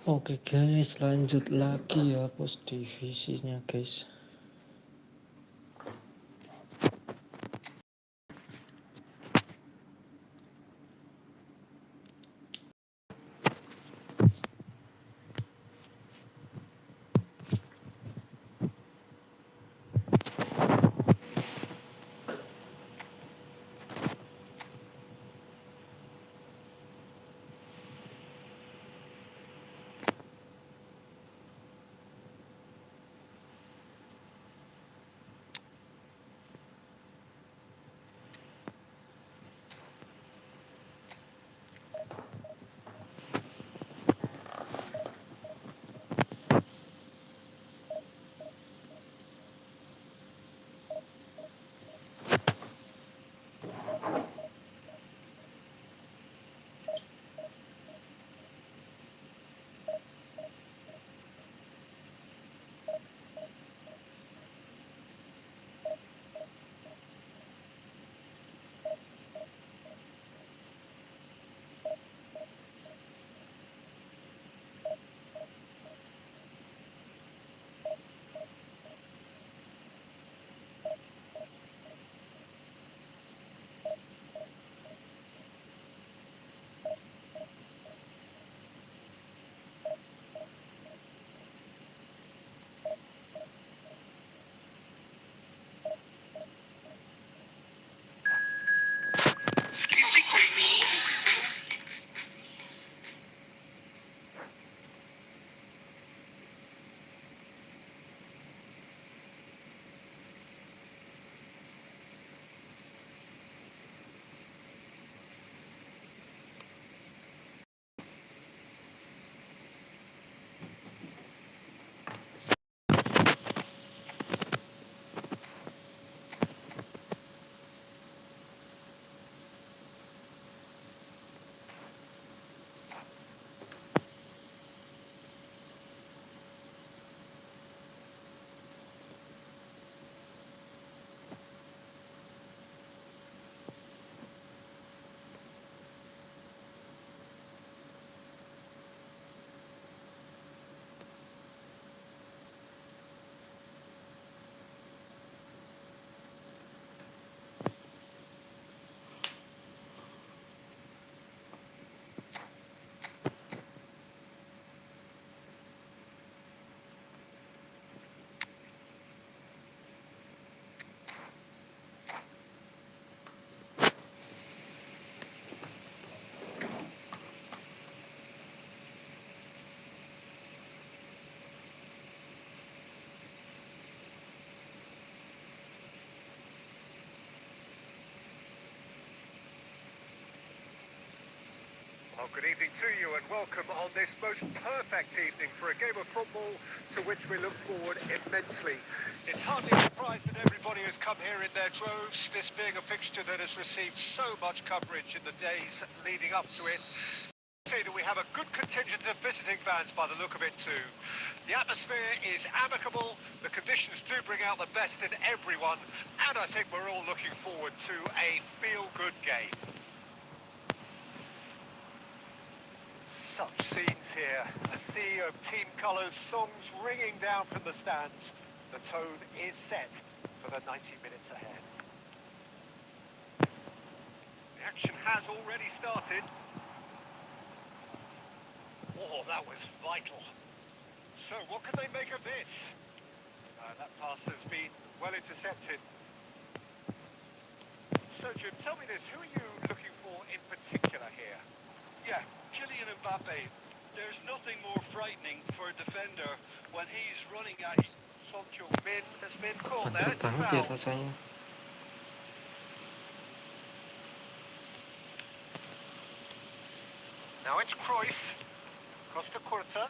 Oke guys, lanjut lagi ya post divisinya guys. Well, good evening to you and welcome on this most perfect evening for a game of football to which we look forward immensely. It's hardly a surprise that everybody has come here in their droves, this being a fixture that has received so much coverage in the days leading up to it. That we have a good contingent of visiting fans by the look of it too. The atmosphere is amicable, the conditions do bring out the best in everyone, and I think we're all looking forward to a feel-good game. Such scenes here, a sea of team colours, songs ringing down from the stands. The tone is set for the 90 minutes ahead. The action has already started. Oh, that was vital. So what can they make of this? That pass has been well intercepted. So Jim, tell me this, who are you looking for in particular here? Yeah, Kylian Mbappe. There's nothing more frightening for a defender when he's running at you. Sancho Min has been called there. Mantap It's a banget ya foul. rasanya. Now it's Cruyff. Costa Curta.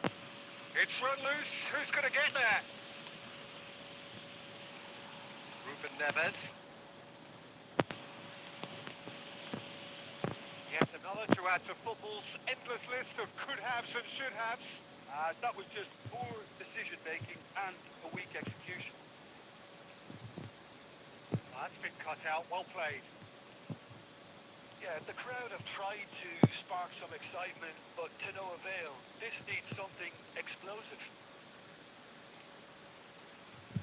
It's run loose. Who's going to get there? Ruben Neves. Yet another to add to football's endless list of could-haves and should-haves. That was just poor decision-making and a weak execution. That's been cut out. Well played. Yeah, the crowd have tried to spark some excitement, but to no avail. This this needs something explosive.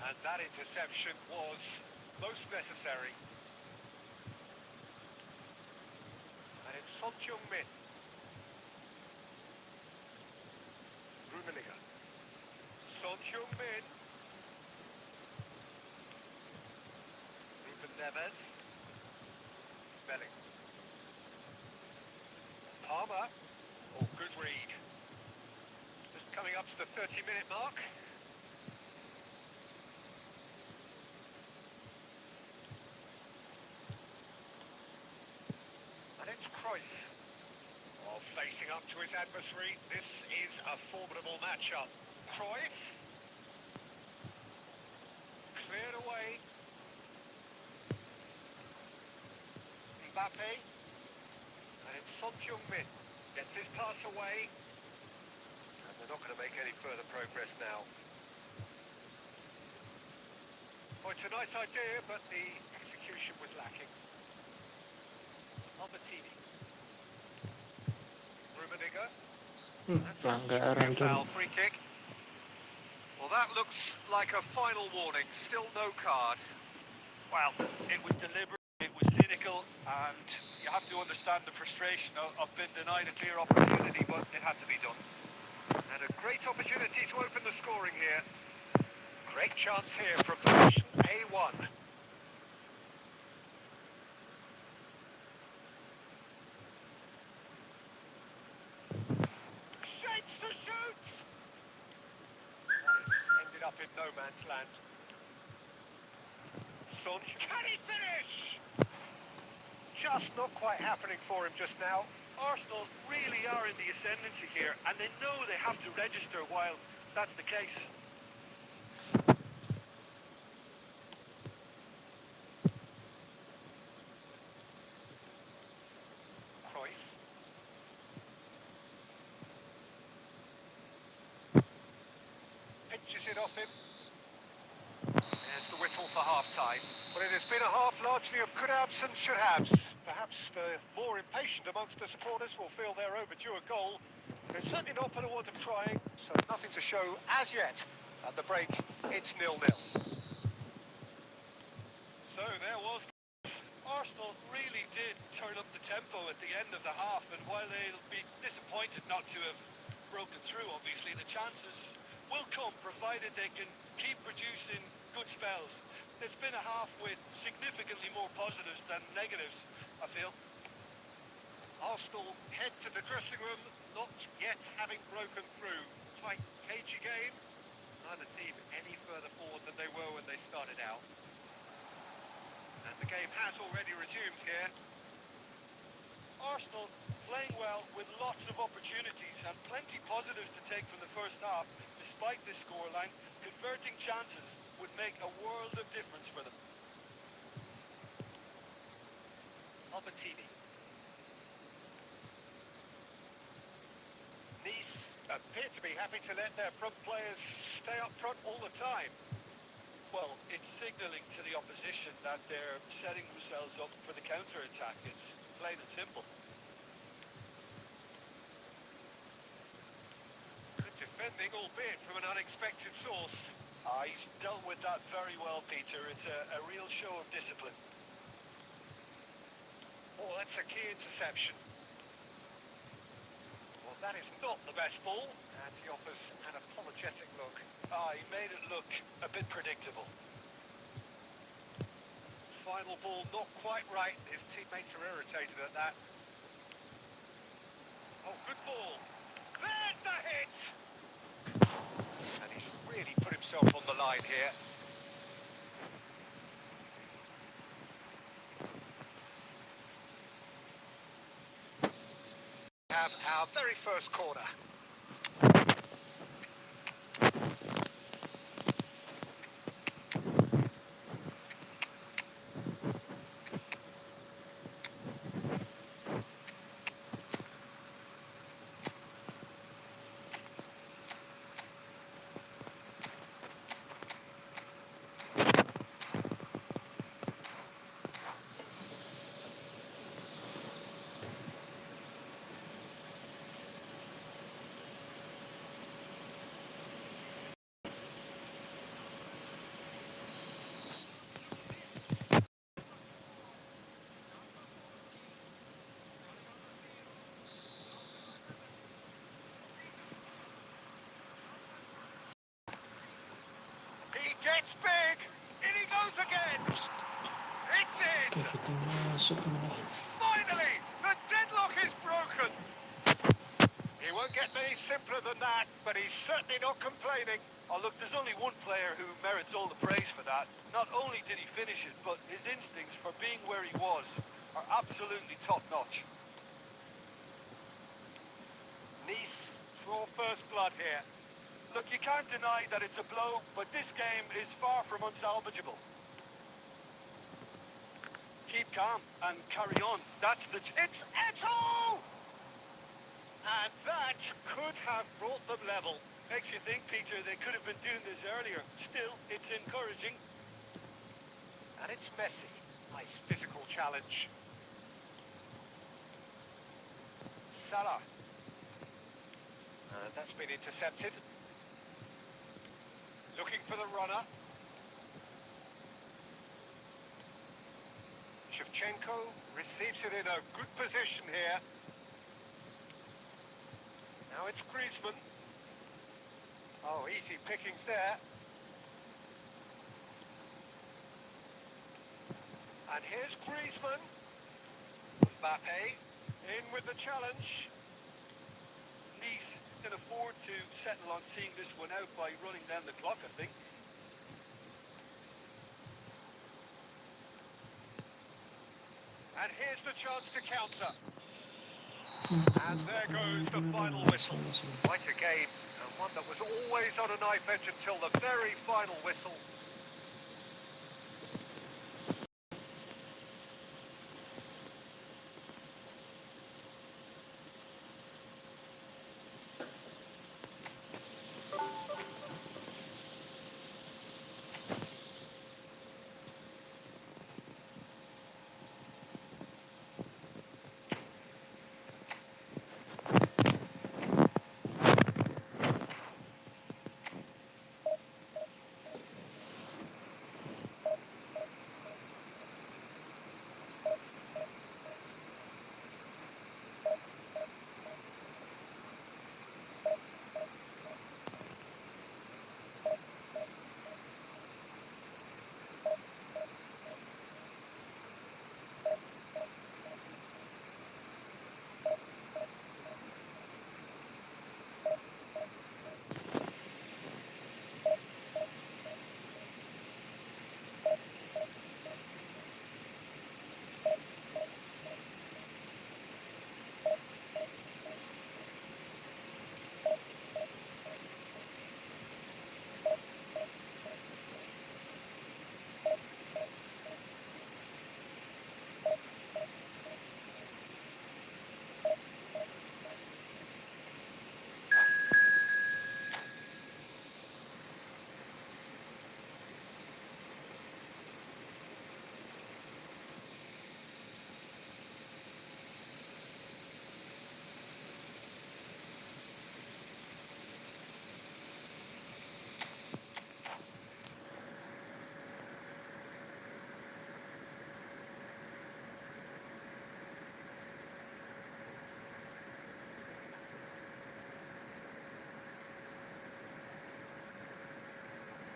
And that interception was most necessary. And it's Son Heung-min. Rummenigge. Son Heung-min. Ruben Neves. Belling. Palmer. Oh, good read. Just coming up to the 30-minute mark. And it's Cruyff. Oh, facing up to his adversary. This is a formidable matchup. Cruyff. Cleared away. Mbappe. And it's Son Heung-min. Gets his pass away. And they're not going to make any further progress now. Oh, it's a nice idea, but the execution was lacking. Albertini. Rummenigge. Pelanggaran Foul, tuh. free kick. Well, that looks like a final warning. Still no card. Well, it was deliberate, it was cynical, and you have to understand the frustration of being denied a clear opportunity, but it had to be done. And a great opportunity to open the scoring here. Great chance here from position A1. Shapes to shoot! And it's ended up in no man's land. Son, can he finish? Just not quite happening for him just now. Arsenal really are in the ascendancy here, and they know they have to register while that's the case. Cruyff. Pinches it off him. There's the whistle for half-time. But it has been a half largely of could-haves and should-haves. Perhaps the more impatient amongst the supporters will feel they're overdue a goal. They're certainly not put a want of trying, so nothing to show as yet. At the break, it's 0-0. So there was. Arsenal really did turn up the tempo at the end of the half, and while they'll be disappointed not to have broken through, obviously, the chances will come, provided they can keep producing good spells. It's been a half with significantly more positives than negatives, I feel. Arsenal head to the dressing room, not yet having broken through. Tight, cagey game. Neither team any further forward than they were when they started out. And the game has already resumed here. Arsenal playing well with lots of opportunities and plenty positives to take from the first half. Despite this scoreline, converting chances would make a world of difference for them. Albertini. Nice appear to be happy to let their front players stay up front all the time. Well, it's signalling to the opposition that they're setting themselves up for the counter-attack. It's plain and simple. Good defending, albeit from an unexpected source. He's dealt with that very well, Peter. It's a real show of discipline. Oh, that's a key interception. Well, that is not the best ball, and he offers an apologetic look. He made it look a bit predictable. Final ball not quite right. His teammates are irritated at that. Oh, good ball. There's the hit! And he's really put himself on the line here. We have our very first corner. in. Kita masuk mana? Finally, the deadlock is broken. He won't get any simpler than that, but he's certainly not complaining. Oh, look, there's only one player who merits all the praise for that. Not only did he finish it, but his instincts for being where he was are absolutely top-notch. Nice draw first blood here. Look, you can't deny that it's a blow, but this game is far from unsalvageable. Keep calm and carry on. That's the... It's Eto! And that could have brought them level. Makes you think, Peter, they could have been doing this earlier. Still, it's encouraging. And it's Messi. Nice physical challenge. Salah. And that's been intercepted. Looking for the runner. Shevchenko receives it in a good position here. Now it's Griezmann. Oh, easy pickings there. And here's Griezmann. Mbappe in with the challenge. Nice can afford to settle on seeing this one out by running down the clock, I think. And here's the chance to counter. And there goes the final whistle. Quite a game, and one that was always on a knife edge until the very final whistle.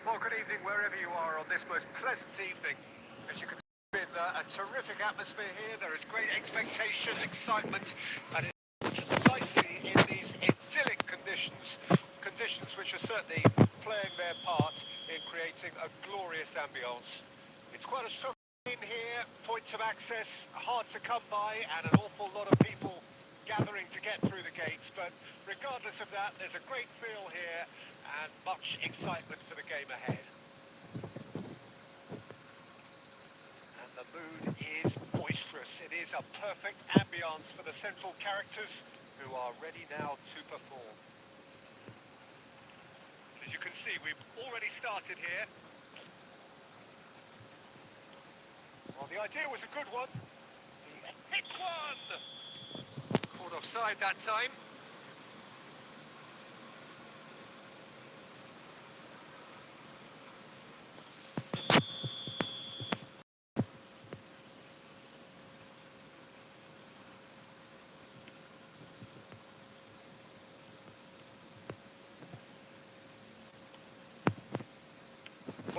Well, good evening wherever you are on this most pleasant evening. As you can see, in a terrific atmosphere here. There is great expectation, excitement, and it's precisely in these idyllic conditions which are certainly playing their part in creating a glorious ambience. It's quite a strong in here, points of access hard to come by, and an awful lot of people gathering to get through the gates, but regardless of that, there's a great feel here and much excitement for the game ahead. And the mood is boisterous. It is a perfect ambience for the central characters who are ready now to perform. As you can see, we've already started here. Well, the idea was a good one. He hits one! Caught offside that time.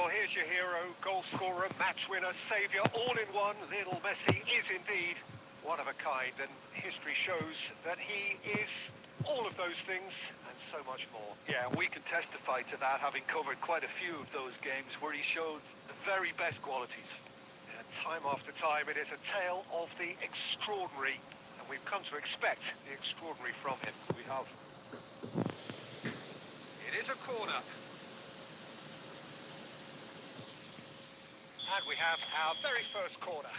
Well, here's your hero, goal scorer, match winner, saviour, all in one. Lionel Messi is indeed one of a kind, and history shows that he is all of those things and so much more. Yeah, we can testify to that, having covered quite a few of those games where he showed the very best qualities. And time after time, it is a tale of the extraordinary, and we've come to expect the extraordinary from him. We have. It is a corner. And we have our very first corner.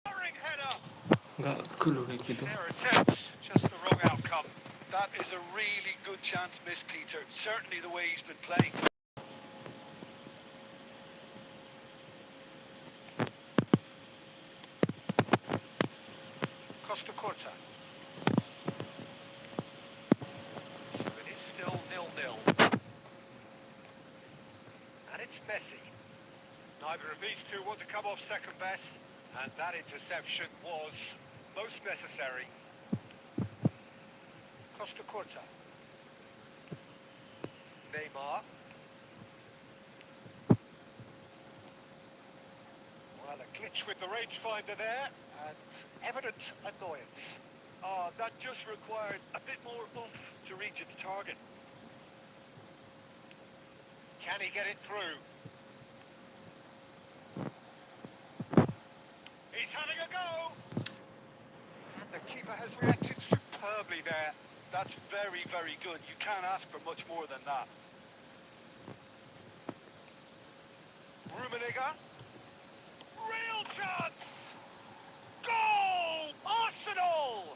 Firing header. Nggak cool kayak gitu. Their attempts, just the wrong outcome. That is a really good chance missed, Peter. Certainly the way he's been playing. Costa Corta. So it is still 0-0. And it's Messi. Neither of these two want to come off second best, and that interception was most necessary. Costa Corta. Neymar. Well, a glitch with the rangefinder there, and evident annoyance. That just required a bit more oomph to reach its target. Can he get it through? He's having a go! And the keeper has reacted superbly there. That's very, very good. You can't ask for much more than that. Rummenigge. Real chance! Goal! Arsenal!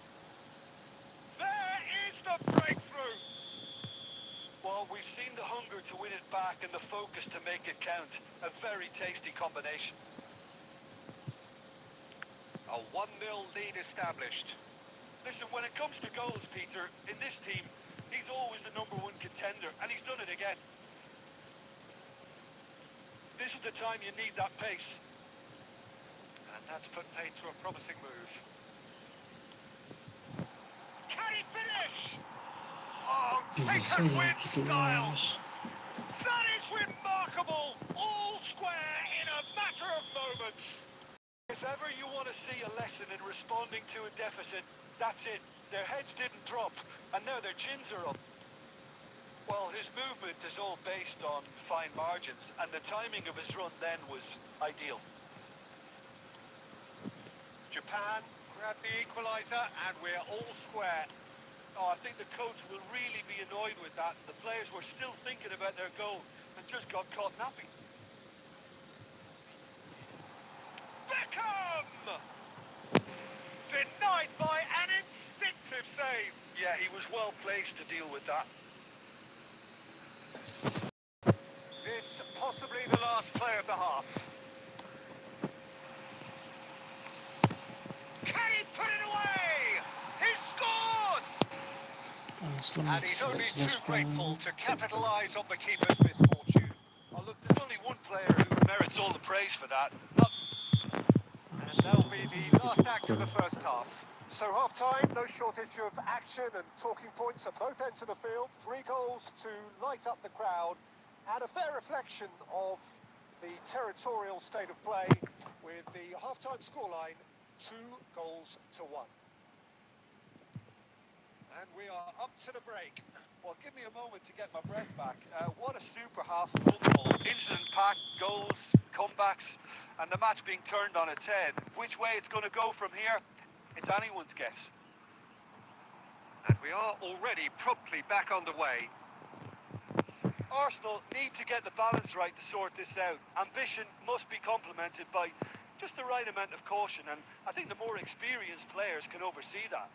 There is the breakthrough! Well, we've seen the hunger to win it back and the focus to make it count. A very tasty combination. A 1-0 lead established. Listen, when it comes to goals, Peter, in this team, he's always the #1 contender, and he's done it again. This is the time you need that pace. And that's put paid to a promising move. Can he finish? Oh, Bisa taken ya with gitu style. mas. That is remarkable. All square in a matter of moments. If ever you want to see a lesson in responding to a deficit, that's it. Their heads didn't drop, and now their chins are up. Well, his movement is all based on fine margins, and the timing of his run then was ideal. Japan grab the equaliser, and we're all square. Oh, I think the coach will really be annoyed with that. The players were still thinking about their goal and just got caught napping. Beckham! Denied by an instinctive save. Yeah, he was well placed to deal with that. This possibly the last play of the half. Can he put it away? He scored! And he's only too grateful to capitalise on the keeper's misfortune. Oh, look, there's only one player who merits all the praise for that. And that'll be the last act of the first half. So half-time, no shortage of action and talking points at both ends of the field. 3 goals to light up the crowd, and a fair reflection of the territorial state of play, with the half-time scoreline 2-1. And we are up to the break. Well, give me a moment to get my breath back. What a super half of football. Incident-packed goals, comebacks, and the match being turned on its head. Which way it's going to go from here, it's anyone's guess. And we are already promptly back underway. Arsenal need to get the balance right to sort this out. Ambition must be complemented by just the right amount of caution, and I think the more experienced players can oversee that.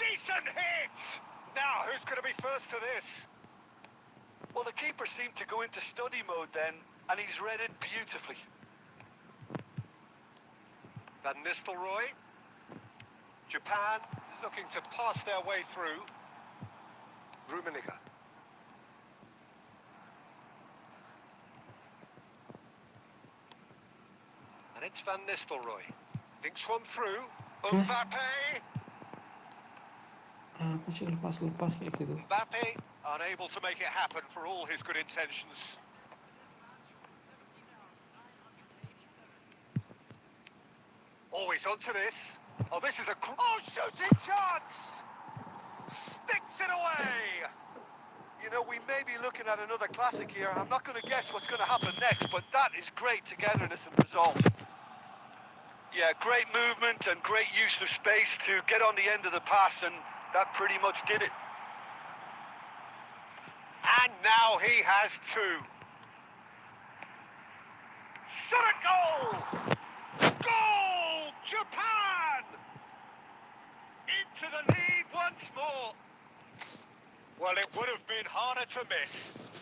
Decent hit! Now, who's going to be first to this? Well, the keeper seemed to go into study mode then, and he's read it beautifully. Van Nistelrooy. Japan looking to pass their way through. Rummenigge. And it's Van Nistelrooy. Thinks one through. Mbappe. Apa sih lepas-lepas kayak gitu? Mbappe unable to make it happen for all his good intentions. Always onto this. Oh, this is a shooting chance! Sticks it away! You know, we may be looking at another classic here. I'm not going to guess what's going to happen next, but that is great togetherness and resolve. Yeah, great movement and great use of space to get on the end of the pass, and that pretty much did it. And now he has two. Shot a goal! Goal! Japan! Into the lead once more. Well, it would have been harder to miss.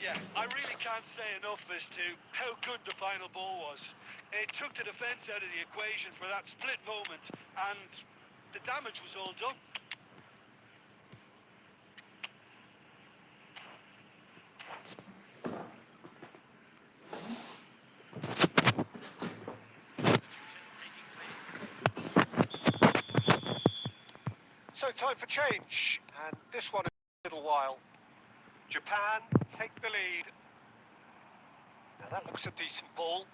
Yeah, I really can't say enough as to how good the final ball was. It took the defence out of the equation for that split moment, and the damage was all done. So time for change, and this one in a little while. Japan take the lead. Now that looks a decent ball,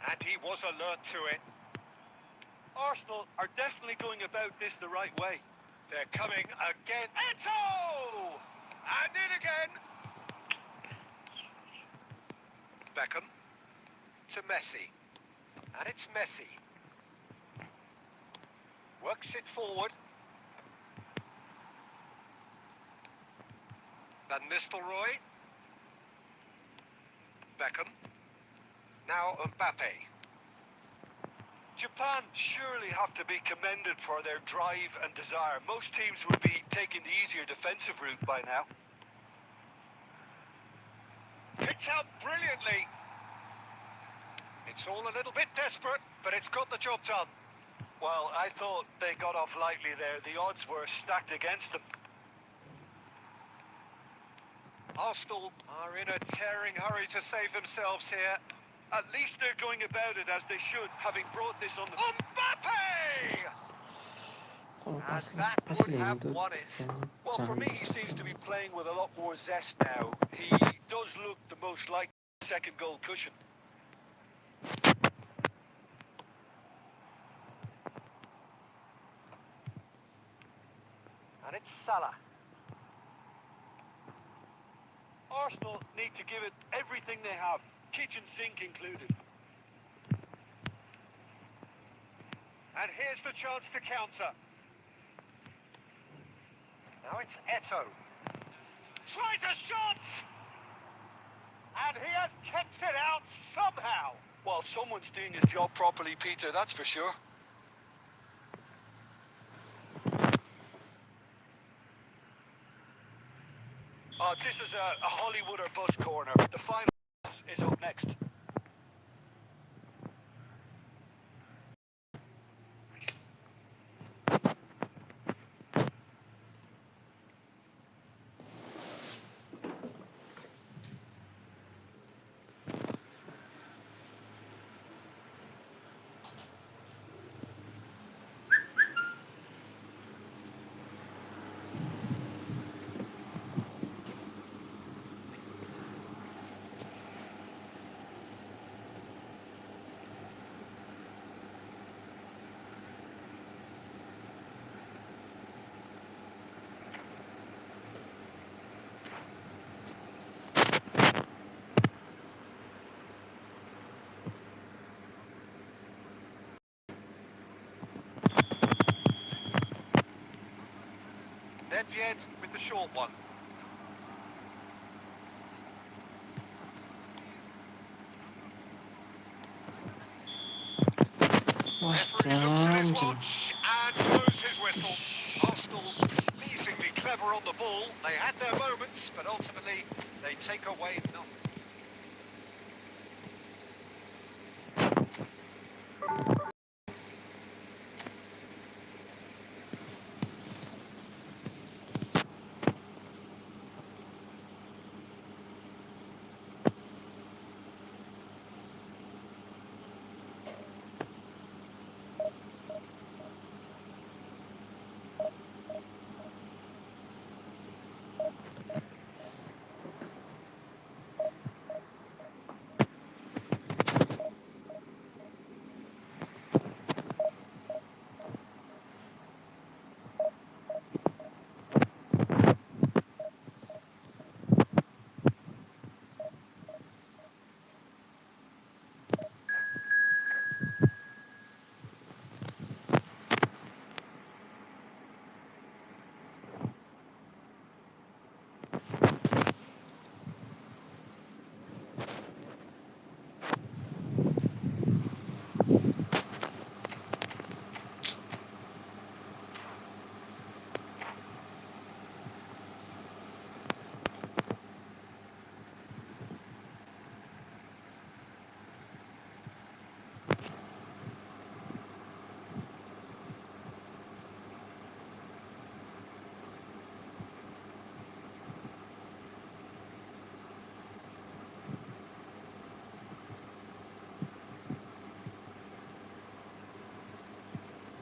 and he was alert to it. Arsenal are definitely going about this the right way. They're coming again. Eto! And in again. Beckham to Messi. And it's Messi. Works it forward. Van Nistelrooy. Beckham. Now Mbappe. Japan surely have to be commended for their drive and desire. Most teams would be taking the easier defensive route by now. Picked out brilliantly. It's all a little bit desperate, but it's got the job done. Well, I thought they got off lightly there. The odds were stacked against them. Arsenal are in a tearing hurry to save themselves here. At least they're going about it as they should, having brought this on the... Mbappe! Kalau And pas that pas would lane have itu won it. Well, for me, sangat he seems to be playing with a lot more zest now. He does look the most like second goal cushion. And it's Salah. Arsenal need to give it everything they have, kitchen sink included. And here's the chance to counter. Now it's Eto. Tries a shot! And he has kept it out somehow. Well, someone's doing his job properly, Peter, that's for sure. This is a Hollywood or bust corner. The final is up next. Nedved with the short one. wah Referee looks at his jam watch and blows his whistle. Arsenal amazingly clever on the ball. They had their moments, but ultimately they take away none.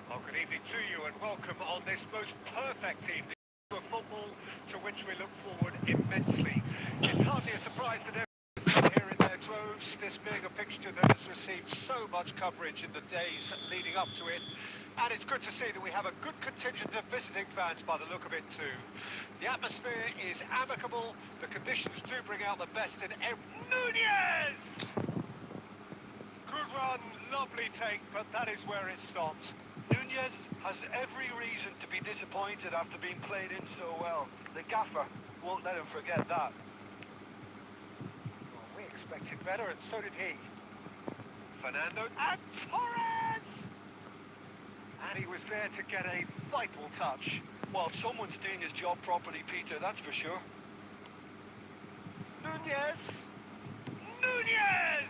Well, good evening to you and welcome on this most perfect evening of football to which we look forward immensely. It's hardly a surprise that everyone's come here in their droves, this being a fixture that has received so much coverage in the days leading up to it. And it's good to see that we have a good contingent of visiting fans by the look of it too. The atmosphere is amicable, the conditions do bring out the best in Nunez! Good run, lovely take, but that is where it stopped. Nunez has every reason to be disappointed after being played in so well. The gaffer won't let him forget that. Well, we expected better, and so did he. Fernando and Torres! And he was there to get a vital touch. Well, someone's doing his job properly, Peter, that's for sure. Nunez! Nunez!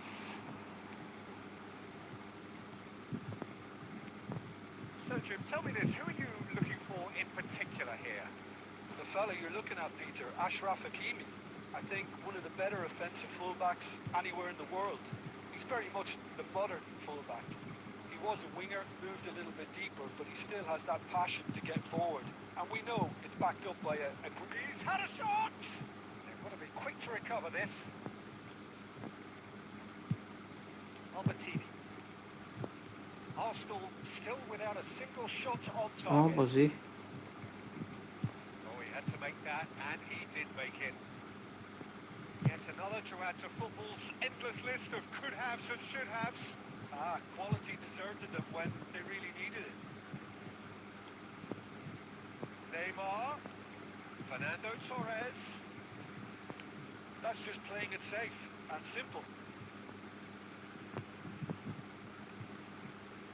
So, Jim, tell me this, who are you looking for in particular here? The fella you're looking at, Peter, Ashraf Hakimi. I think one of the better offensive fullbacks anywhere in the world. He's very much the modern fullback. He was a winger, moved a little bit deeper, but he still has that passion to get forward. And we know it's backed up by a He's had a shot! They've got to be quick to recover this. Albertini. Arsenal still without a single shot on target. Apa sih? Oh, he had to make that, and he did make it. Yet another to add to football's endless list of could-haves and should-haves. quality deserted them when they really needed it. Neymar. Fernando Torres. That's just playing it safe and simple.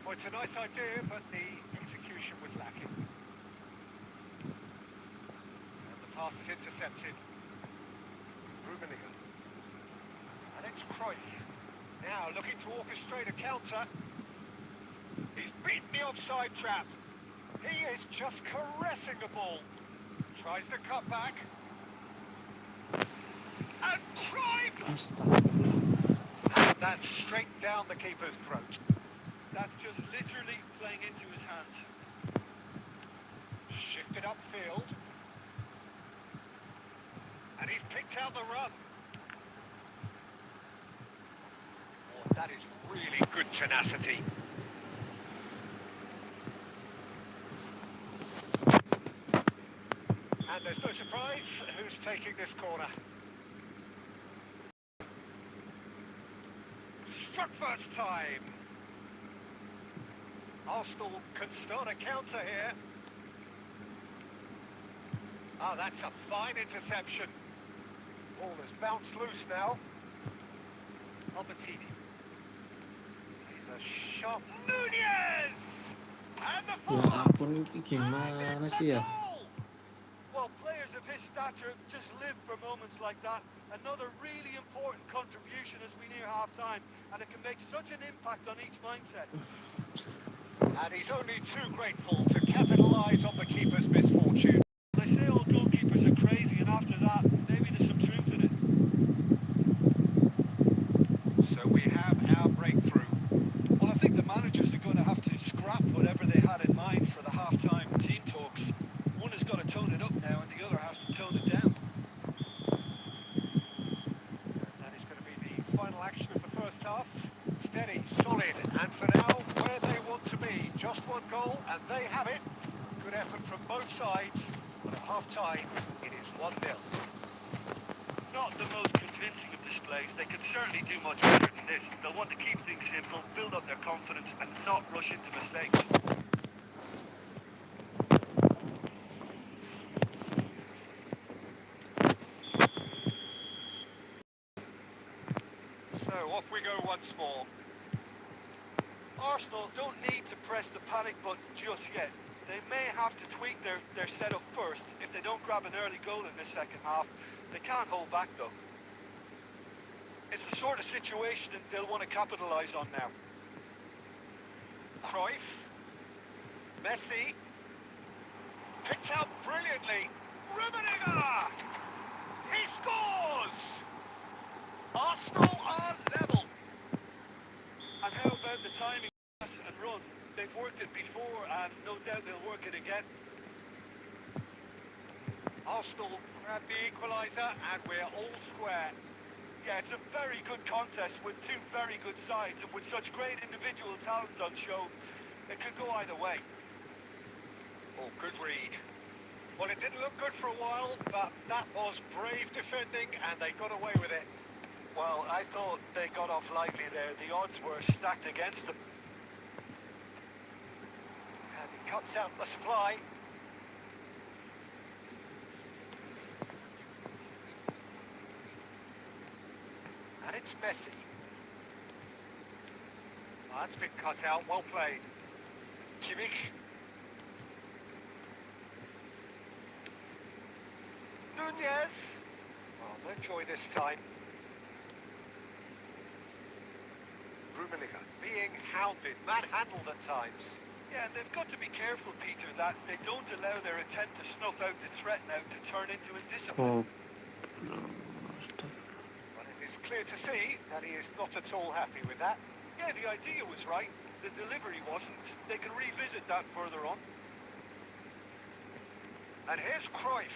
Well, it's a nice idea, but the execution was lacking. And the pass is intercepted. Rummenigge. And it's Cruyff. Now looking to orchestrate a counter. He's beaten the offside trap. He is just caressing the ball. Tries the cut back. And Cruyff! Astagfirullah. And that's straight down the keeper's throat. That's just literally playing into his hands. Shifted upfield. And he's picked out the run. Oh, that is really good tenacity. And there's no surprise who's taking this corner. Struck first time. Arsenal can start a counter here. Oh, that's a fine interception. Ball has bounced loose now. Albertini. He's a shot. Nunez! And the Ya follow-up. ampun, ini gimana sih ya? Well, players of his stature just live for moments like that. Another really important contribution as we near half-time, and it can make such an impact on each mindset. And he's only too grateful to capitalise on the keeper's misfortune. They say all goalkeepers are crazy, and after that, maybe there's some truth in it. So we have our breakthrough. Well, I think the managers are going to have to scrap whatever they had in mind for the half-time team talks. One has got to tone it up now, and the other has to tone it down. That is going to be the final action of the first half. Steady, solid, and for now, where they want to be. Just one goal, and they have it. Good effort from both sides, but at half-time, it is 1-0. Not the most convincing of displays. They could certainly do much better than this. They'll want to keep things simple, build up their confidence, and not rush into mistakes. So off we go once more. Arsenal don't need to press the panic button just yet. They may have to tweak their setup first. If they don't grab an early goal in this second half, they can't hold back though. It's the sort of situation that they'll want to capitalise on now. Cruyff. Messi. Picked out brilliantly. Rummenigge! He scores! Arsenal are level. And how about the timing, pass and run? They've worked it before, and no doubt they'll work it again. Arsenal grab the equaliser, and we're all square. Yeah, it's a very good contest with two very good sides, and with such great individual talent on show, it could go either way. Oh, good read. Well, it didn't look good for a while, but that was brave defending, and they got away with it. Well, I thought they got off lightly there. The odds were stacked against them. And he cuts out the supply. And it's Messi. Oh, that's been cut out, well played. Kimmich. Nunez. Well, no joy this time. Rummenigge being hounded, manhandled at times. Yeah, and they've got to be careful, Peter, that they don't allow their attempt to snuff out the threat now to turn into indiscipline. But it is clear to see that he is not at all happy with that. Yeah, the idea was right. The delivery wasn't. They can revisit that further on. And here's Cruyff.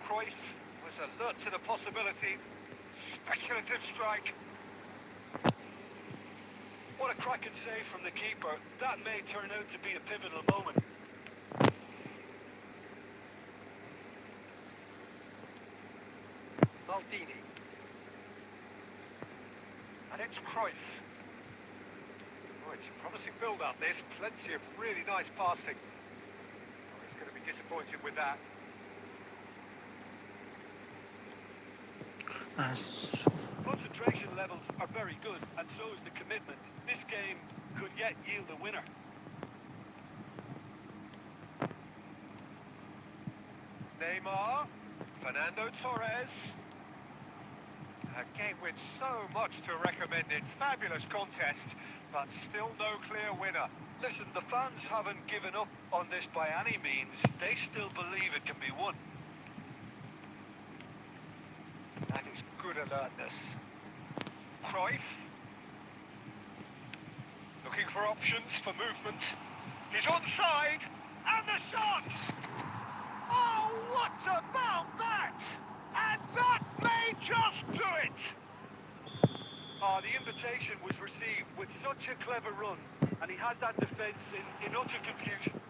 Cruyff was alert to the possibility. Speculative strike. What a cracking save from the keeper. That may turn out to be a pivotal moment. Maldini. And it's Cruyff. Oh, it's a promising build-up, this. Plenty of really nice passing. Oh, he's going to be disappointed with that. Concentration levels are very good, and so is the commitment. This game could yet yield a winner. Neymar. Fernando Torres. A game with so much to recommend it. Fabulous contest, but still no clear winner. Listen, the fans haven't given up on this by any means. They still believe it can be won. That is good alertness. Cruyff. Looking for options for movement. He's onside. And the shot! Oh, what about that? And that may just do it! The invitation was received with such a clever run, and he had that defence in utter confusion.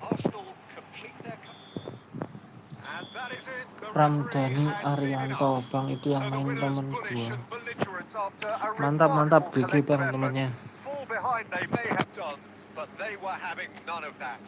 Arsenal complete their... And that is it. The Ramdhani referee has seen Arianto, enough. Bang, itu yang So the main winners temen bullish gua. and belligerent after a Mantap, remarkable GG Bang collective temennya. effort. Fall behind they may have done, but they were having none of that.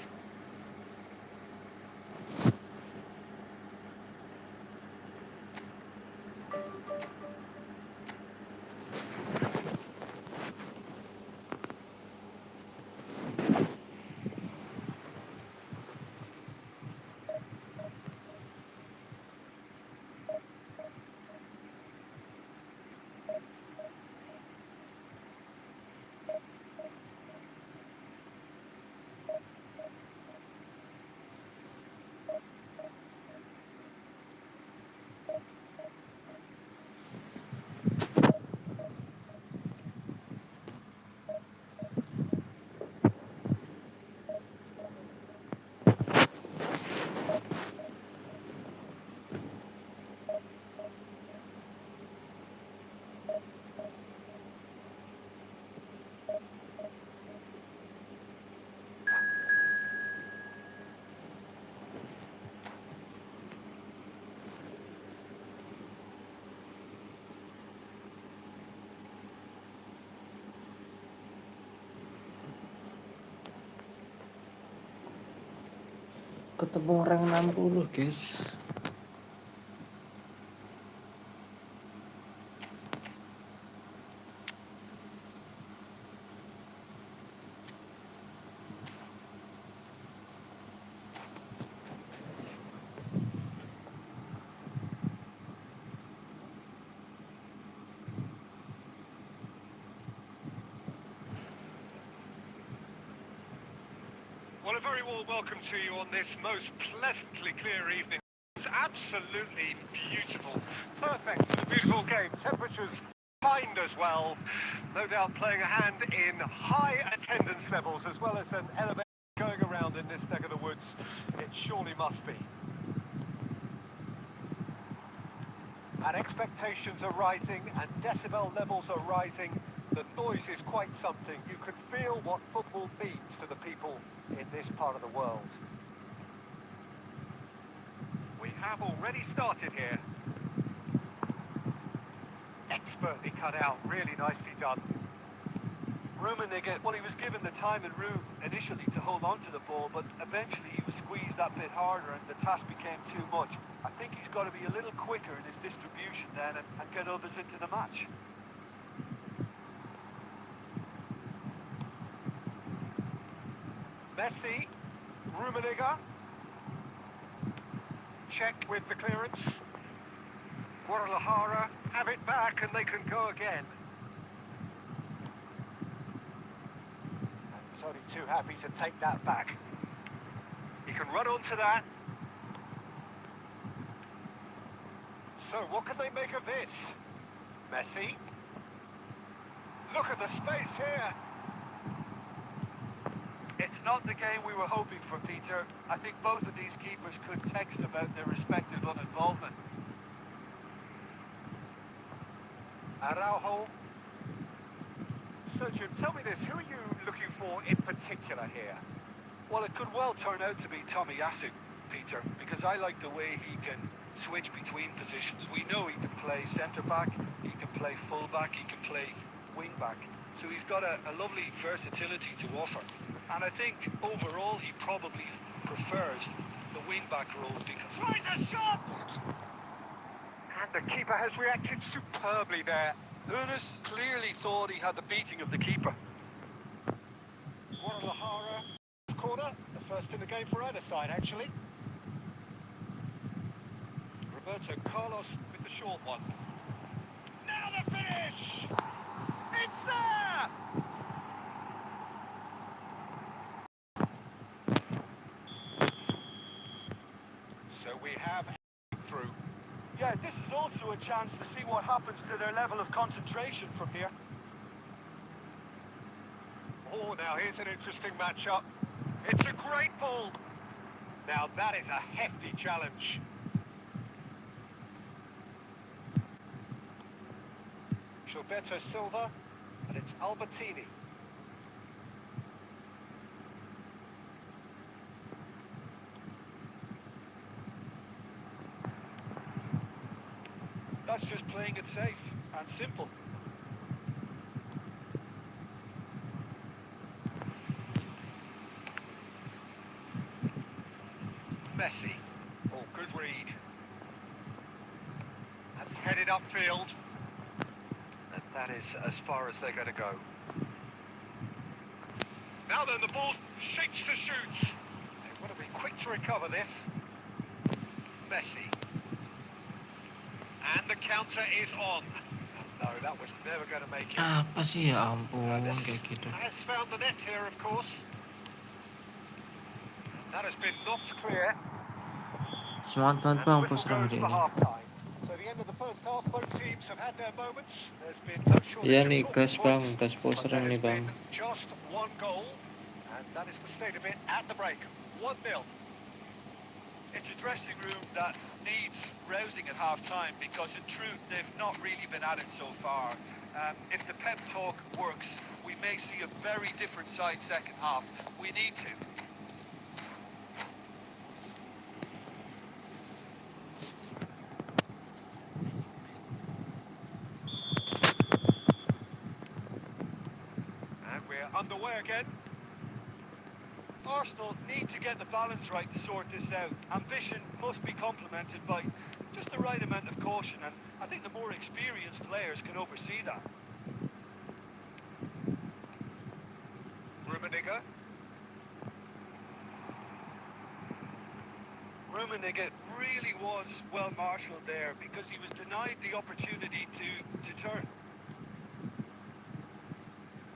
Ketemu rank 60, guys. Well, a very warm welcome to you on this most pleasantly clear evening. It's absolutely beautiful. Perfect for the beautiful game. Temperatures Kind as well. No doubt playing a hand in high attendance levels as well as an elevation going around in this neck of the woods. It surely must be. And expectations are rising and decibel levels are rising. The noise is quite something. You can feel what football means to the people in this part of the world. We have already started here. Expertly cut out, really nicely done. Rummenigge, well, he was given the time and room initially to hold on to the ball, but eventually he was squeezed that bit harder and the task became too much. I think he's got to be a little quicker in his distribution then and get others into the match. Messi, Rummenigge. Check with the clearance. Guadalajara have it back and they can go again. And he's only too happy to take that back. He can run onto that. So what can they make of this? Messi. Look at the space here. It's not the game we were hoping for, Peter. I think both of these keepers could text about their respective uninvolvement. Araujo. Sergio, tell me this, who are you looking for in particular here? Well, it could well turn out to be Tomiyasu, Peter, because I like the way he can switch between positions. We know he can play centre-back, he can play full-back, he can play wing-back. So he's got a lovely versatility to offer. And I think overall he probably prefers the wing-back role because... Tries a shot! And the keeper has reacted superbly there. Nunes clearly thought he had the beating of the keeper. Guadalajara corner, the first in the game for either side actually. Roberto Carlos with the short one. Now the finish! It's there! So we have through. Yeah, this is also a chance to see what happens to their level of concentration from here. Oh, now here's an interesting matchup. It's a great ball. Now that is a hefty challenge. Gilberto Silva, and it's Albertini. That's just playing it safe and simple. Messi. Oh, good read. That's headed upfield. And that is as far as they're going to go. Now then, the ball shapes to shoot. They've got to be quick to recover this. Messi. And the counter is on. No, that was never going to make it. Apa sih ya ampun kayak gitu. Has found the net here, of course. That has been knocked clear. Semangat banget bang, Whistle poster goes hari for ini. half-time. So the end of the first half, both teams have had their moments. There's been no shortage Iya of nih talking gas bang, points, gas but poster there nih has bang. been just one goal, and that is the state of it at the break. 1-0. It's a dressing room that needs rousing at half-time because in truth they've not really been at it so far. If the pep talk works, we may see a very different side second half. We need to. And we're underway again. Arsenal need to get the balance right to sort this out. Ambition must be complemented by just the right amount of caution, and I think the more experienced players can oversee that. Rummenigge. Rummenigge really was well marshalled there because he was denied the opportunity to turn.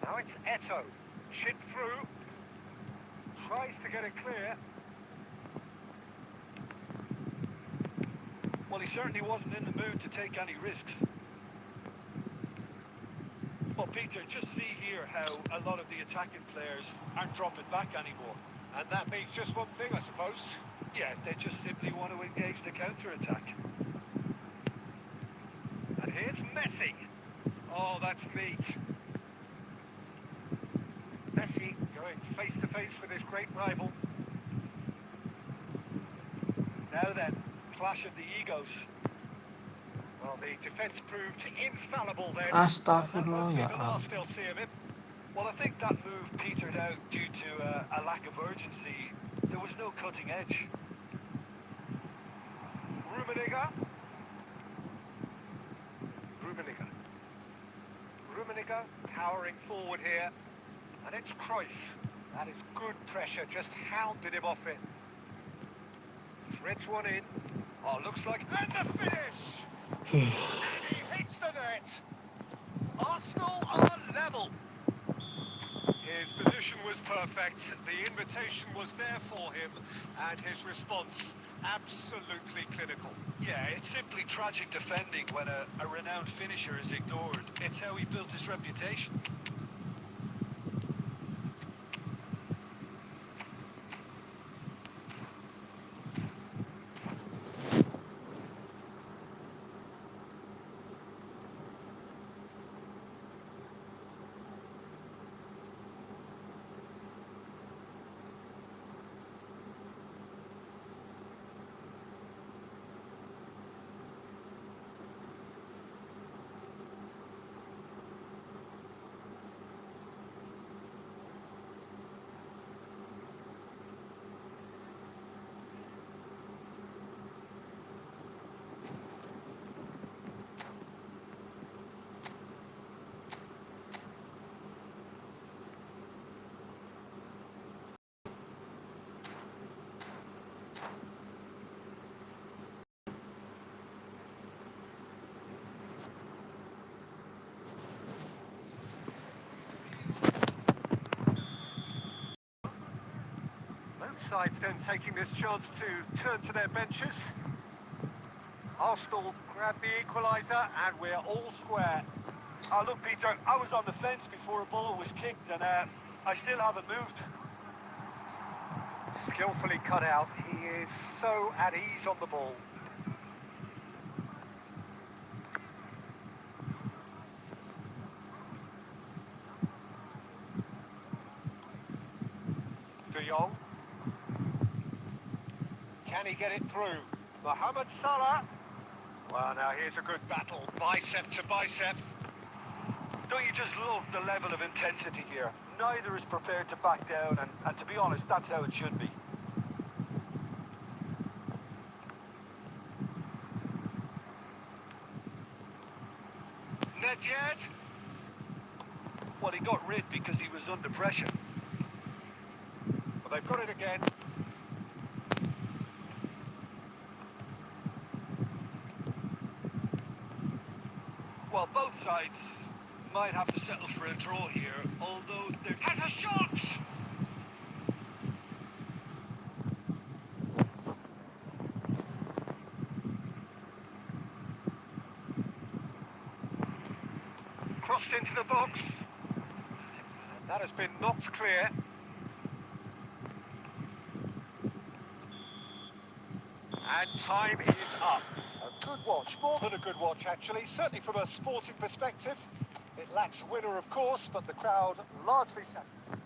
Now it's Eto. Chip through. Tries to get it clear. Well, he certainly wasn't in the mood to take any risks. Peter, just see here how a lot of the attacking players aren't dropping back anymore. And that means just one thing, I suppose. Yeah, they just simply want to engage the counter-attack. And here's Messi. Oh, that's neat. Messi going face to face with his great rival. Now then, clash of the egos. Well, the defence proved infallible then. Astagfirullah, And that ya won't be the last am. they'll see of him. Well, I think that move petered out due to a lack of urgency. There was no cutting edge. Rummenigge. Rummenigge. Rummenigge powering forward here. And it's Cruyff. That is good pressure, just hounded him off it. Threads one in. Oh, looks like... And the finish! And he hits the net. Arsenal are level. His position was perfect. The invitation was there for him. And his response, absolutely clinical. Yeah, it's simply tragic defending when a renowned finisher is ignored. It's how he built his reputation. Both sides then taking this chance to turn to their benches. Arsenal grab the equaliser and we're all square. Look, Peter, I was on the fence before a ball was kicked, and I still haven't moved. Skillfully cut out. He is so at ease on the ball. De Jong. Can he get it through? Mohamed Salah. Well, now here's a good battle, bicep to bicep. Don't you just love the level of intensity here? Neither is prepared to back down, and to be honest, that's how it should be. Net yet? Well, he got rid because he was under pressure. But they've got it again. Well, both sides might have to settle for a draw here, although there Has a shot! Crossed into the box. That has been knocked clear. And time is up. A good watch, more than a good watch actually, certainly from a sporting perspective. It lacks a winner of course, but the crowd largely satisfied.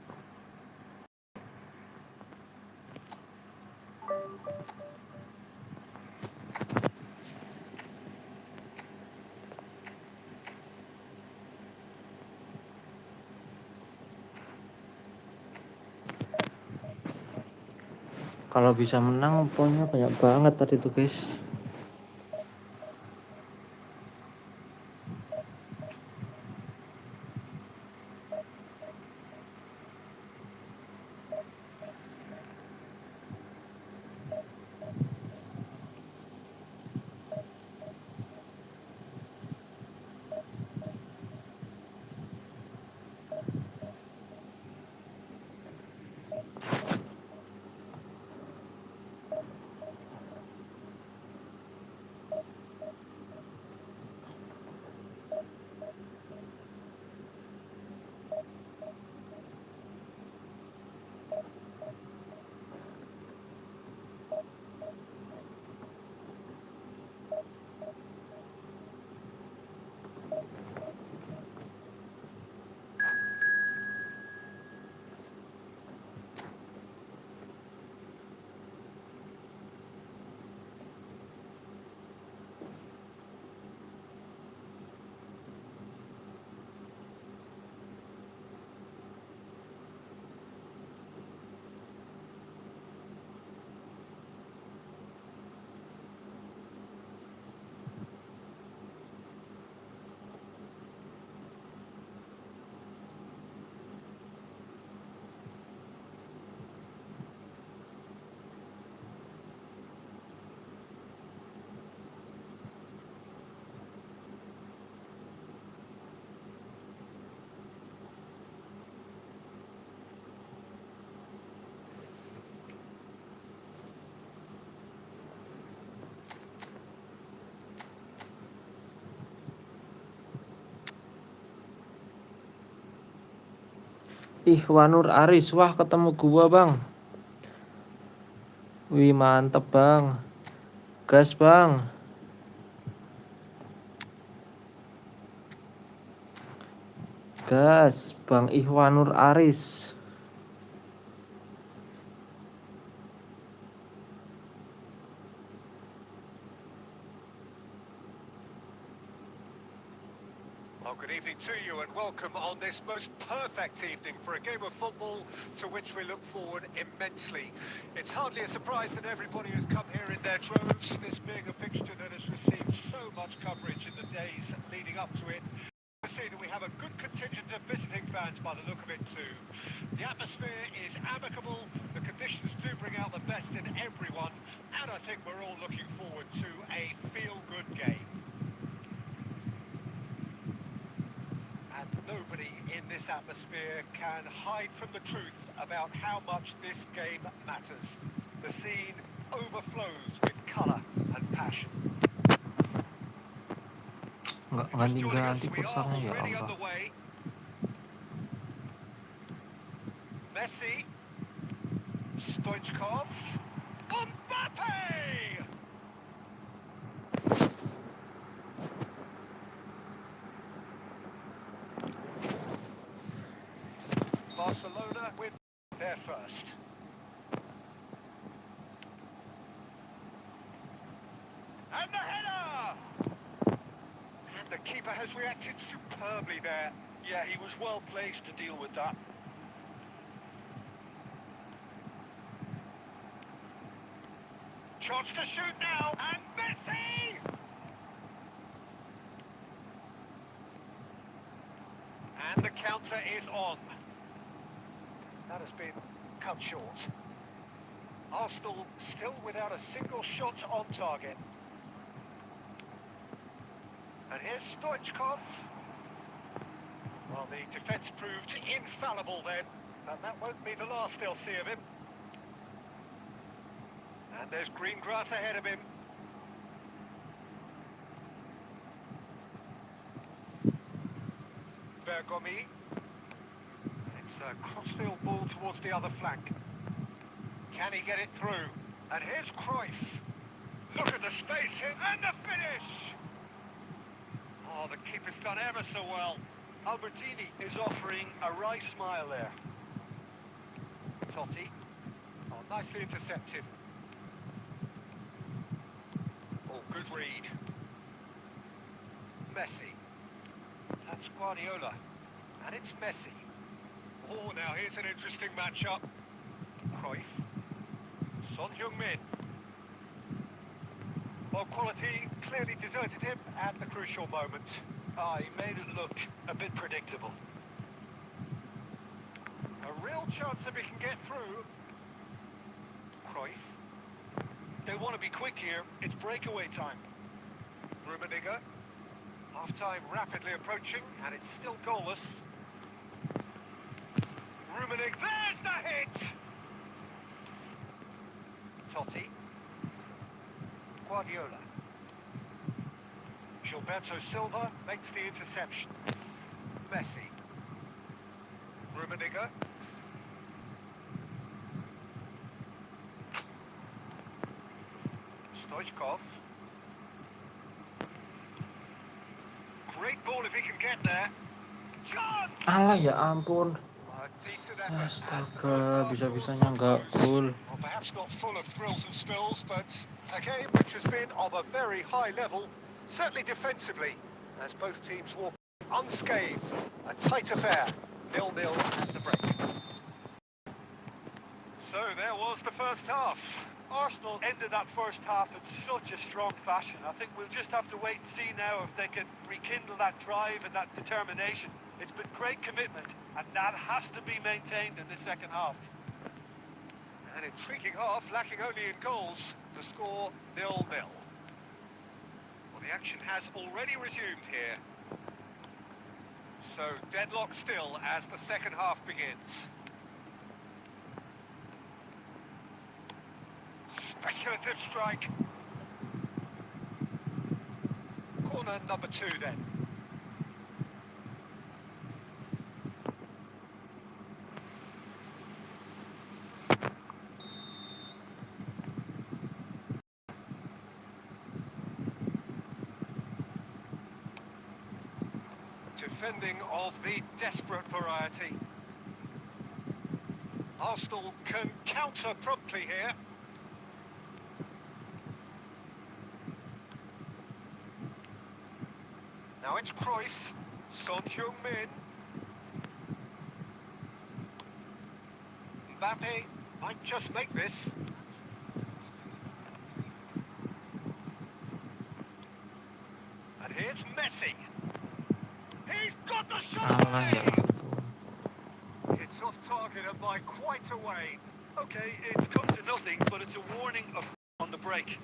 Kalau bisa menang poinnya banyak banget tadi tuh guys. Ihwanur Aris. Wah, ketemu gua, Bang. Wih, mantep, Bang. Gas, Bang. Gas, Bang Ihwanur Aris. Well, good evening to you and welcome on this most perfect evening for a game of football to which we look forward immensely. It's hardly a surprise that everybody has come here in their droves, this being a fixture that has received so much coverage in the days leading up to it. I see that we have a good contingent of visiting fans by the look of it too. The atmosphere is amicable, the conditions do bring out the best in everyone, and I think we're all looking forward to a feel-good game. And nobody in this atmosphere can hide from the truth about how much this game matters. The scene overflows with colour and passion. Nggak Just joining us, ganti-ganti we are kursornya, ya already Allah. underway. Messi, Stoichkov, Mbappe! Barcelona win their first. And the header! And the keeper has reacted superbly there. Yeah, he was well placed to deal with that. Chance to shoot now, and Messi! And the counter is on. That has been cut short. Arsenal still without a single shot on target. And here's Stoichkov. Well, the defence proved infallible then, but that won't be the last they'll see of him. And there's green grass ahead of him. Bergomi. It's a crossfield ball towards the other flank. Can he get it through? And here's Cruyff. Look at the space here, and the finish! Oh, the keeper's done ever so well. Albertini is offering a wry smile there. Totti. Oh, nicely intercepted. Oh, good read. Messi. That's Guardiola. And it's Messi. Oh, now here's an interesting matchup. Cruyff. Son Heung-min. Well, quality clearly deserted him at the crucial moment. He made it look a bit predictable. A real chance if he can get through. Cruyff. They want to be quick here. It's breakaway time. Rummenigge. Half-time rapidly approaching, and it's still goalless. Rummenigge, there's the hit! Totti. Guardiola. Gilberto Silva makes the interception. Messi. Rummenigge. Stoichkov. Great ball if he can get there. Chance! Alah, ya ampun. A decent effort as the first Astaga, half bisa-bisanya draws to a nggak close. gol. Well, perhaps not full of thrills and spills, but a game which has been of a very high level, certainly defensively, as both teams walk unscathed. A tight affair, 0-0 at the break. So there was the first half. Arsenal ended that first half in such a strong fashion. I think we'll just have to wait and see now if they can rekindle that drive and that determination. It's been great commitment, and that has to be maintained in the second half. An intriguing half, lacking only in goals. The score 0-0. Well, the action has already resumed here. So deadlock still as the second half begins. Speculative strike. Corner number 2 then. defending of the desperate variety. Arsenal can counter promptly here. Now it's Cruyff, Son Heung-min. Mbappe might just make this. And here's Messi. He's got the shot! Kalah ya ampun. It's off target and by quite a way. Okay, it's come to nothing, but it's a warning of on the break.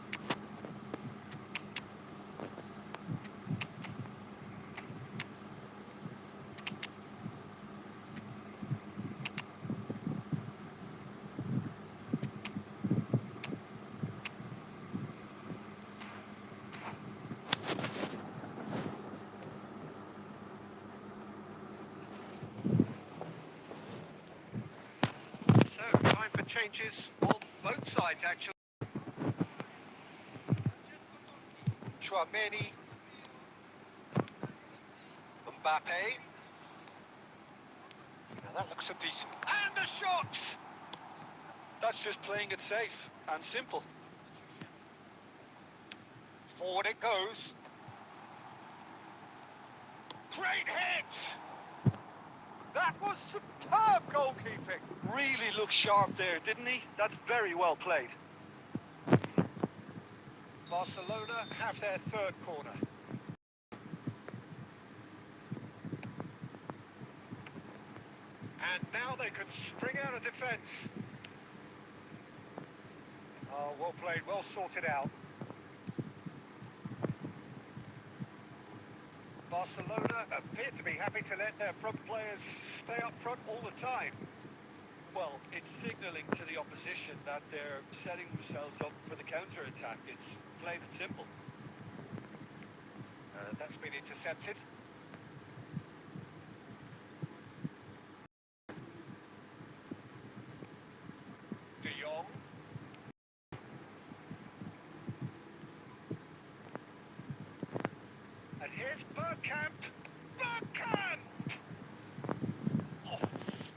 So, time for changes on both sides, actually. Chouameni. Mbappe. Now that looks a decent... And the shot! That's just playing it safe and simple. Forward it goes. Great hit! That was superb goalkeeping. Really looked sharp there, didn't he? That's very well played. Barcelona have their third corner. And now they can spring out of defence. Oh, well played, well sorted out. Barcelona appear to be happy to let their front players stay up front all the time. Well, it's signalling to the opposition that they're setting themselves up for the counter-attack. It's plain and simple. That's been intercepted. De Jong. And here's Bergkamp. Bergkamp! Oh,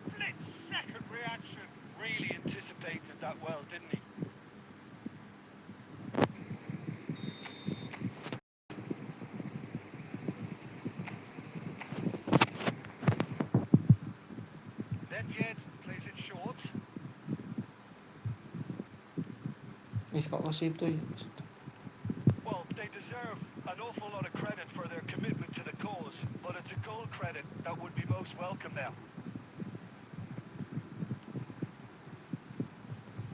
split-second reaction. Really anticipated that well, didn't he? Nedved plays it short. Kok ke situ ya? Well, they deserve an awful lot of credit for their commitment to the cause, but it's a goal credit that would be most welcome now.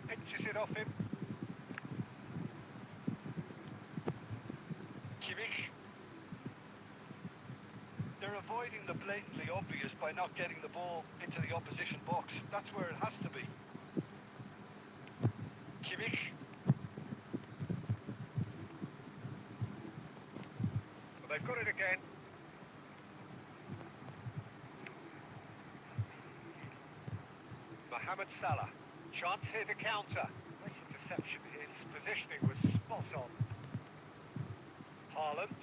Pinches it off him. Kimmich. They're avoiding the blatantly obvious by not getting the ball into the opposition box. That's where it has to be. Kimmich. Well, they've got it again. Mohamed Salah. Chance here to counter. Nice interception. His positioning was spot on. Haaland.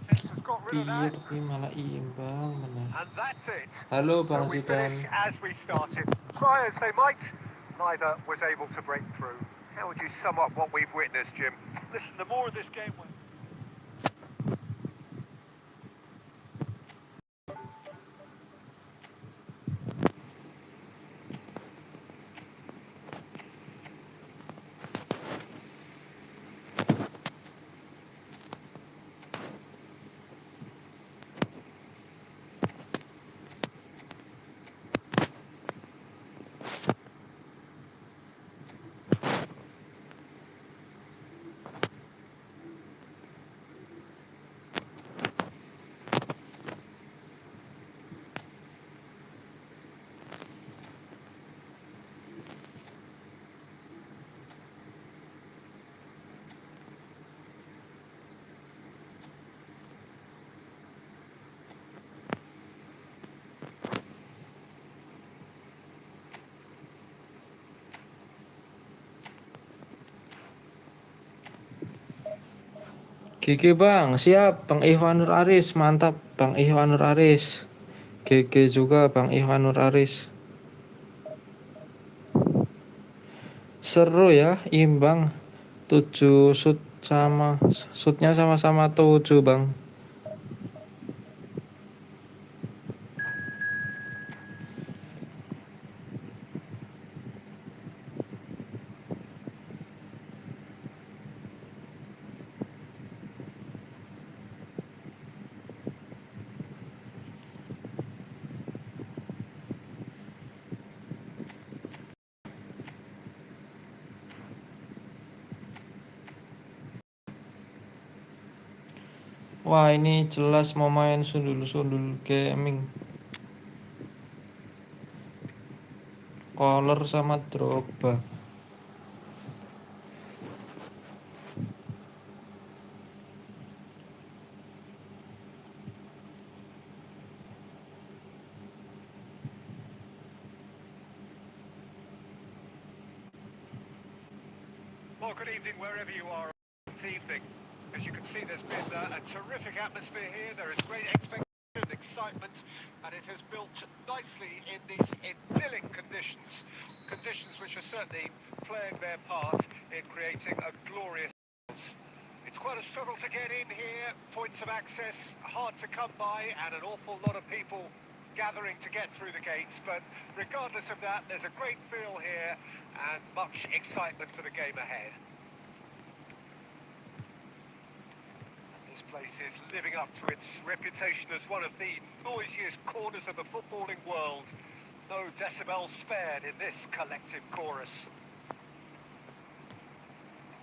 Defence has got rid of Iya that. tapi malah imbang benar. And that's it. Halo So Bang we Zidan. finish as we started. Try as they might, neither was able to break through. How would you sum up what we've witnessed, Jim? Listen, the more this game went. GG bang, siap Bang Ihwanur Aris, mantap Bang Ihwanur Aris. GG juga Bang Ihwanur Aris. Seru ya, imbang 7 shoot sama shootnya sama-sama 7 bang. Wah ini jelas mau main sundul-sundul gaming. Collar sama Drogba. Well, good evening wherever you are this evening. As you can see, there's been a terrific atmosphere here. There is great expectation, excitement, and it has built nicely in these idyllic conditions. Conditions which are certainly playing their part in creating a glorious. It's quite a struggle to get in here. Points of access hard to come by, and an awful lot of people gathering to get through the gates. But regardless of that, there's a great feel here and much excitement for the game ahead. This place is living up to its reputation as one of the noisiest corners of the footballing world. No decibels spared in this collective chorus.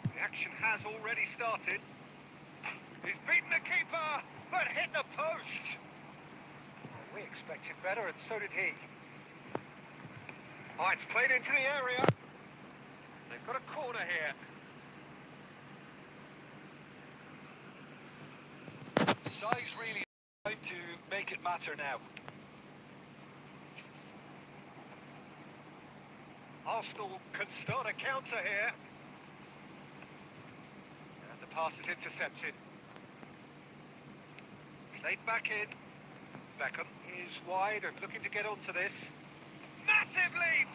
The action has already started. He's beaten the keeper, but hit the post. We expected better, and so did he. Oh, it's played into the area. They've got a corner here. The size really trying to make it matter now. Arsenal can start a counter here. And the pass is intercepted. Played back in. Beckham is wide and looking to get onto this. Massive leap!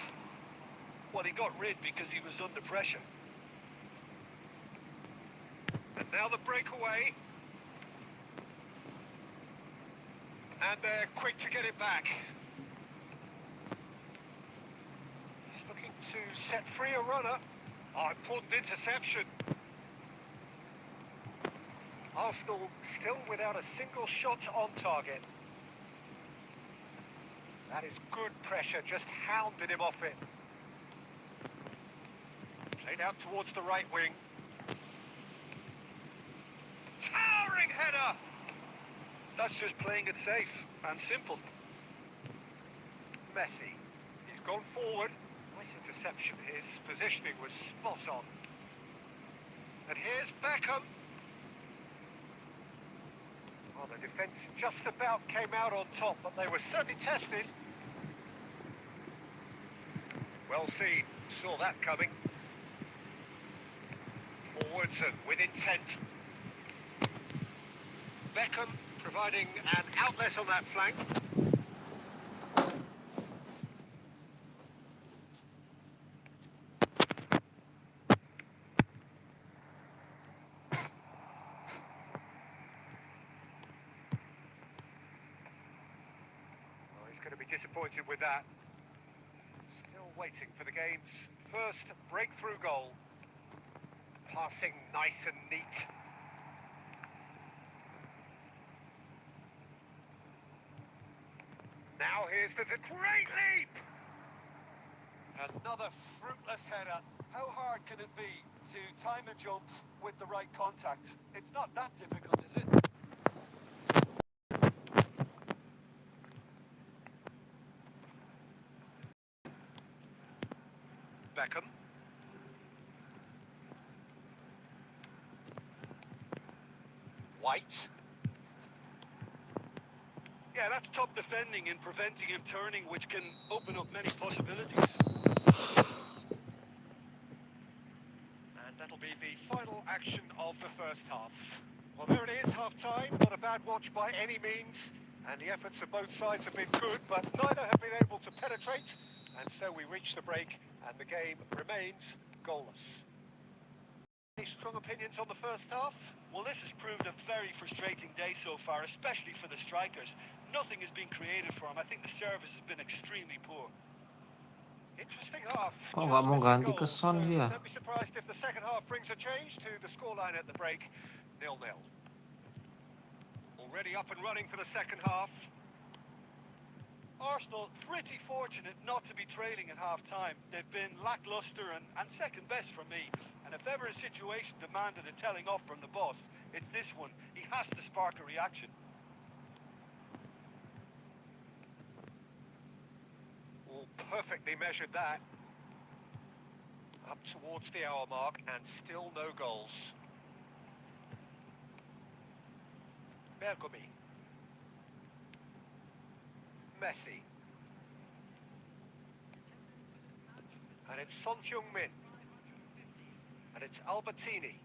Well, he got rid because he was under pressure. And now the breakaway. And they're quick to get it back. He's looking to set free a runner. Oh, important interception. Arsenal still without a single shot on target. That is good pressure, just hounded him off it. Played out towards the right wing. Towering header! That's just playing it safe and simple. Messi. He's gone forward. Nice interception. His positioning was spot on. And here's Beckham. Well, the defence just about came out on top, but they were certainly tested. Well seen. Saw that coming. Forwards and with intent. Beckham providing an outlet on that flank. Oh, he's going to be disappointed with that. Still waiting for the game's first breakthrough goal. Passing nice and neat. Now here's the great leap! Another fruitless header. How hard can it be to time a jump with the right contact? It's not that difficult, is it? Beckham. White. Yeah, that's top defending and preventing him turning, which can open up many possibilities. And that'll be the final action of the first half. Well, there it is, half-time. Not a bad watch by any means. And the efforts of both sides have been good, but neither have been able to penetrate. And so we reach the break, and the game remains goalless. Any strong opinions on the first half? Well, this has proved a very frustrating day so far, especially for the strikers. Nothing has been created for them. I think the service has been extremely poor. Interesting half. Kok Just nggak mau missing ganti ke goals. Son sih ya? Don't be surprised if the second half brings a change to the scoreline at the break. 0-0. Already up and running for the second half. Arsenal pretty fortunate not to be trailing at half-time. They've been lacklustre and second best for me. And if ever a situation demanded a telling off from the boss, it's this one. He has to spark a reaction. Oh, perfectly measured that. Up towards the hour mark and still no goals. Bergomi. Messi. And it's Son Heung-min. And it's Albertini.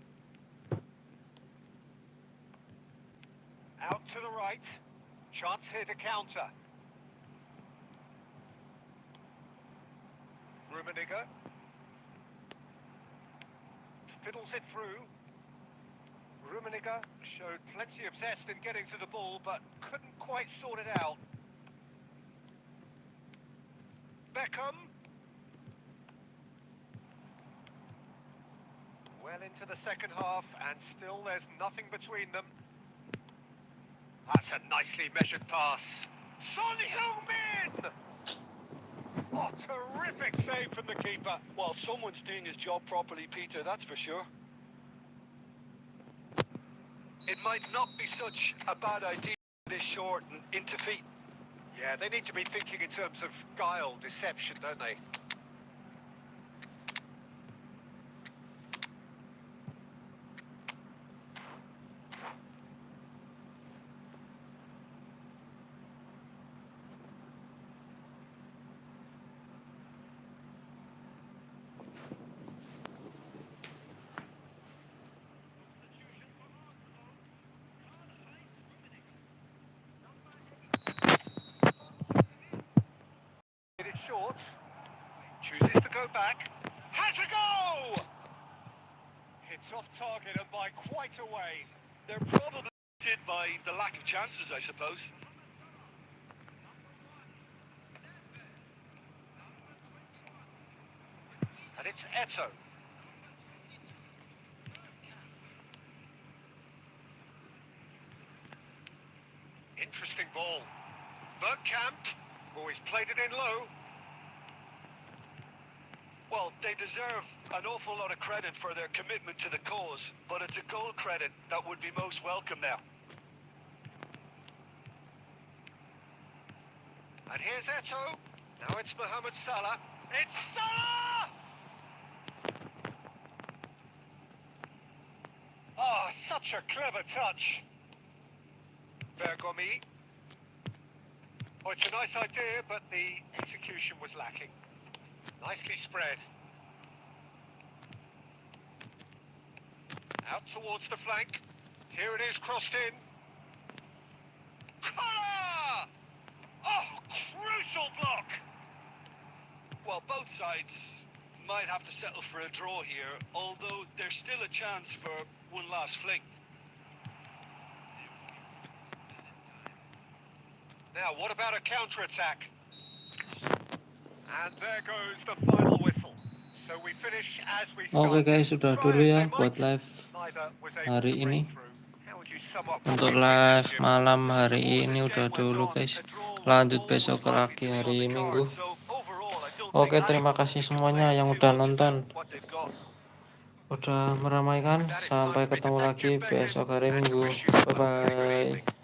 Out to the right. Chance here to counter. Rummenigge. Fiddles it through. Rummenigge showed plenty of zest in getting to the ball, but couldn't quite sort it out. Beckham. Well into the second half, and still there's nothing between them. That's a nicely measured pass. Son Heung-min! Oh, terrific save from the keeper. Well, someone's doing his job properly, Peter, that's for sure. It might not be such a bad idea this short and into feet. Yeah, they need to be thinking in terms of guile, deception, don't they? It short. Chooses to go back. Has a go! It's off target and by quite a way. They're probably limited by the lack of chances, I suppose. And it's Eto. Interesting ball. Bergkamp. Oh, he's played it in low. Well, they deserve an awful lot of credit for their commitment to the cause, but it's a goal credit that would be most welcome now. And here's Eto. Now it's Mohamed Salah. It's Salah! Oh, such a clever touch. Bergomi. Oh, it's a nice idea, but the execution was lacking. Nicely spread. Out towards the flank. Here it is, crossed in. Kalah! Oh, crucial block! Well, both sides might have to settle for a draw here, although there's still a chance for one last fling. Now, what about a counter-attack? And there goes the final whistle. So we finish as we Oke started. guys, sudah dulu ya buat live Neither was able hari to break ini. through. How would you sum up Untuk what we've live witnessed, Jim? malam hari ini udah dulu guys. Lanjut besok lagi hari Minggu. Oke, terima kasih semuanya yang udah nonton, udah meramaikan. Sampai ketemu lagi besok hari Minggu. Bye bye.